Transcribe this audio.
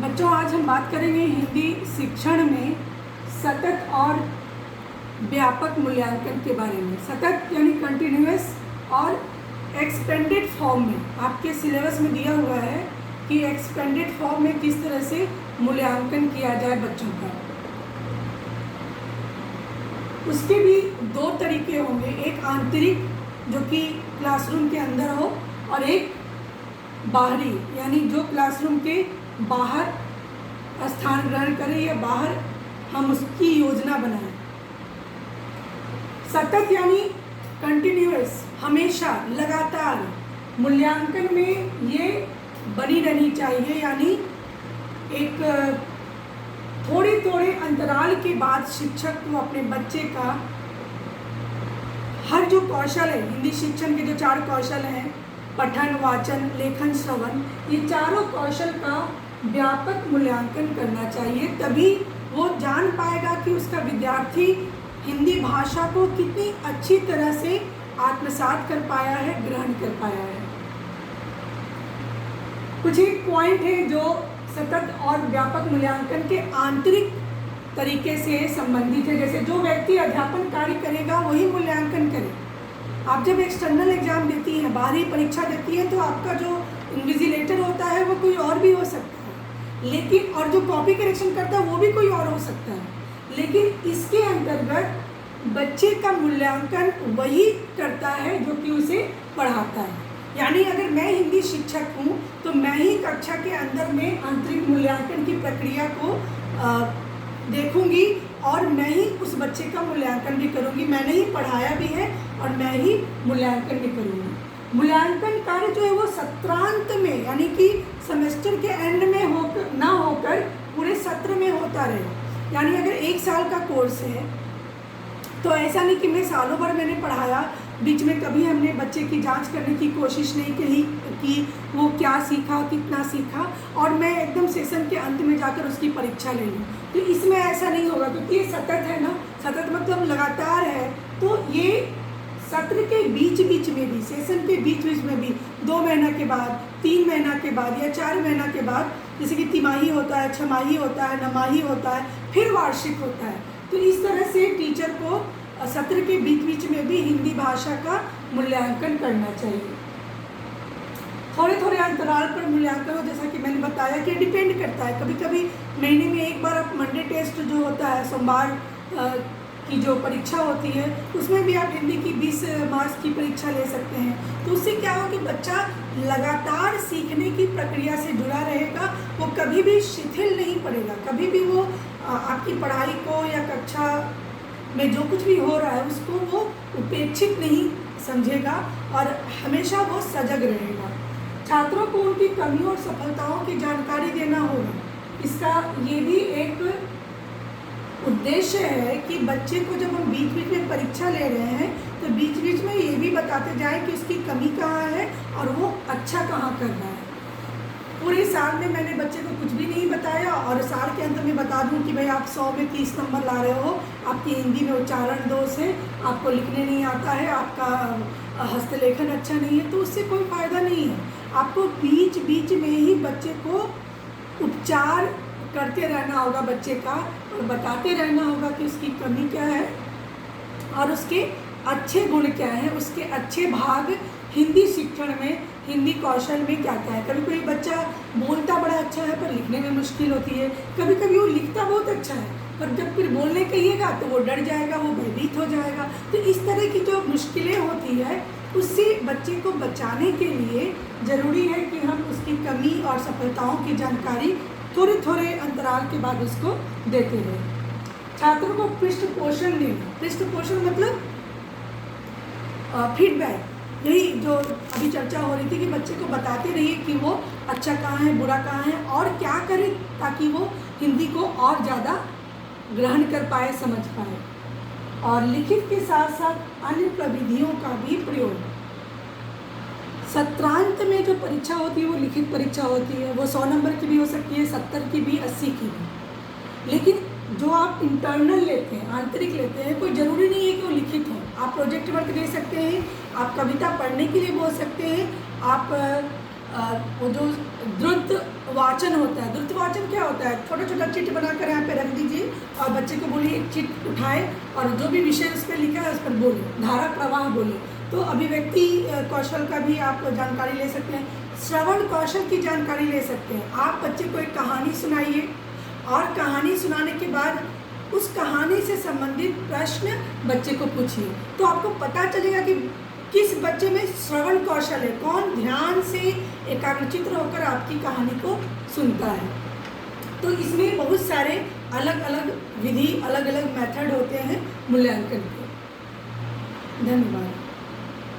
बच्चों, आज हम बात करेंगे हिंदी शिक्षण में सतत और व्यापक मूल्यांकन के बारे में। सतत यानी कंटिन्यूअस और एक्सपेंडेड फॉर्म में आपके सिलेबस में दिया हुआ है कि एक्सपेंडेड फॉर्म में किस तरह से मूल्यांकन किया जाए बच्चों का। उसके भी दो तरीके होंगे, एक आंतरिक जो कि क्लासरूम के अंदर हो और एक बाहरी यानी जो क्लासरूम के बाहर स्थान ग्रहण करें या बाहर हम उसकी योजना बनाएं। सतत यानी कंटिन्यूअस, हमेशा लगातार मूल्यांकन में ये बनी रहनी चाहिए, यानी एक थोड़े अंतराल के बाद शिक्षक को अपने बच्चे का हर जो कौशल है, हिंदी शिक्षण के जो 4 कौशल हैं, पठन, वाचन, लेखन, श्रवण, ये चारों कौशल का व्यापक मूल्यांकन करना चाहिए। तभी वो जान पाएगा कि उसका विद्यार्थी हिंदी भाषा को कितनी अच्छी तरह से आत्मसात कर पाया है, ग्रहण कर पाया है। कुछ एक पॉइंट है जो सतत और व्यापक मूल्यांकन के आंतरिक तरीके से संबंधित है। जैसे जो व्यक्ति अध्यापन कार्य करेगा वही मूल्यांकन करे। आप जब एक्सटर्नल एग्जाम देती हैं, बाहरी परीक्षा देती हैं, तो आपका जो इन्विजिलेटर होता है वो कोई और भी हो सकता है, लेकिन और जो कॉपी करेक्शन करता है वो भी कोई और हो सकता है, लेकिन इसके अंतर्गत बच्चे का मूल्यांकन वही करता है जो कि उसे पढ़ाता है। यानी अगर मैं हिंदी शिक्षक हूँ तो मैं ही कक्षा के अंदर में आंतरिक मूल्यांकन की प्रक्रिया को देखूंगी और मैं ही उस बच्चे का मूल्यांकन भी करूंगी। मैंने ही पढ़ाया भी है और मैं ही मूल्यांकन भी करूंगी। मूल्यांकन कार्य जो है वो सत्रांत में यानी कि सेमेस्टर के एंड में होकर पूरे सत्र में होता रहे। यानी अगर 1 साल का कोर्स है तो ऐसा नहीं कि मैं सालों भर मैंने पढ़ाया, बीच में कभी हमने बच्चे की जांच करने की कोशिश नहीं की कि वो क्या सीखा, कितना सीखा, और मैं एकदम सेशन के अंत में जाकर उसकी परीक्षा ले लूँ। तो इसमें ऐसा नहीं होगा, क्योंकि ये सतत है ना, सतत मतलब लगातार है। तो ये सत्र के बीच में भी, सेशन के बीच में भी 2 महीना के बाद, 3 महीना के बाद या 4 महीना के बाद, जैसे कि तिमाही होता है, छमाही होता है, नमाही होता है, फिर वार्षिक होता है। तो इस तरह से टीचर को सत्र के बीच में भी हिंदी भाषा का मूल्यांकन करना चाहिए। थोड़े अंतराल पर मूल्यांकन हो, जैसा कि मैंने बताया कि डिपेंड करता है। कभी कभी महीने में एक बार आप मंडे टेस्ट जो होता है, सोमवार की जो परीक्षा होती है, उसमें भी आप हिंदी की 20 मार्क्स की परीक्षा ले सकते हैं। तो उससे क्या हो कि बच्चा लगातार सीखने की प्रक्रिया से जुड़ा रहेगा, वो कभी भी शिथिल नहीं पड़ेगा, कभी भी वो आपकी पढ़ाई को या कक्षा में जो कुछ भी हो रहा है उसको वो उपेक्षित नहीं समझेगा और हमेशा वो सजग रहेगा। छात्रों को उनकी कमियों और सफलताओं की जानकारी देना होगा। इसका ये भी एक उद्देश्य है कि बच्चे को जब हम बीच में परीक्षा ले रहे हैं तो बीच में ये भी बताते जाएं कि उसकी कमी कहाँ है और वो अच्छा कहाँ कर रहा है। पूरे साल में मैंने बच्चे को कुछ भी नहीं बताया और साल के अंत में बता दूं कि भाई आप 100 में 30 नंबर ला रहे हो, आपकी हिंदी में उच्चारण दोष है, आपको लिखने नहीं आता है, आपका हस्तलेखन अच्छा नहीं है, तो उससे कोई फ़ायदा नहीं है। आपको बीच में ही बच्चे को उपचार करते रहना होगा बच्चे का, और बताते रहना होगा कि उसकी कमी क्या है और उसके अच्छे गुण क्या हैं, उसके अच्छे भाग हिंदी शिक्षण में, हिंदी कौशल में क्या क्या है। कभी कोई बच्चा बोलता बड़ा अच्छा है पर लिखने में मुश्किल होती है, कभी कभी वो लिखता बहुत अच्छा है पर जब फिर बोलने कहिएगा तो वो डर जाएगा, वो भयभीत हो जाएगा। तो इस तरह की जो मुश्किलें होती है उससे बच्चे को बचाने के लिए ज़रूरी है कि हम उसकी कमी और सफलताओं की जानकारी थोड़े अंतराल के बाद उसको देते रहें। छात्रों को पृष्ठ पोषण देना। पृष्ठ पोषण मतलब फीडबैक, यही जो अभी चर्चा हो रही थी कि बच्चे को बताते रहिए कि वो अच्छा कहाँ है, बुरा कहाँ है और क्या करे ताकि वो हिंदी को और ज़्यादा ग्रहण कर पाए, समझ पाए। और लिखित के साथ साथ अन्य प्रविधियों का भी प्रयोग। सत्रांत में जो परीक्षा होती है वो लिखित परीक्षा होती है, वो 100 नंबर की भी हो सकती है, 70 की भी, 80 की भी। लेकिन जो आप इंटरनल लेते हैं, आंतरिक लेते हैं, कोई ज़रूरी नहीं है कि वो लिखित हो। आप प्रोजेक्ट वर्क दे सकते हैं, आप कविता पढ़ने के लिए बोल सकते हैं, आप वो जो द्रुत वाचन होता है। द्रुत वाचन क्या होता है? छोटा छोटा चिट बनाकर यहाँ पे रख दीजिए और बच्चे को बोलिए एक चिट उठाए और जो भी विषय उस पर लिखा है उस पर बोले, धारा प्रवाह बोले। तो अभिव्यक्ति कौशल का भी आप जानकारी ले सकते हैं, श्रवण कौशल की जानकारी ले सकते हैं। आप बच्चे को एक कहानी सुनाइए और कहानी सुनाने के बाद उस कहानी से संबंधित प्रश्न बच्चे को पूछिए, तो आपको पता चलेगा कि किस बच्चे में श्रवण कौशल है, कौन ध्यान से एकाग्रचित्त होकर आपकी कहानी को सुनता है। तो इसमें बहुत सारे अलग अलग विधि, अलग अलग मेथड होते हैं मूल्यांकन के। धन्यवाद।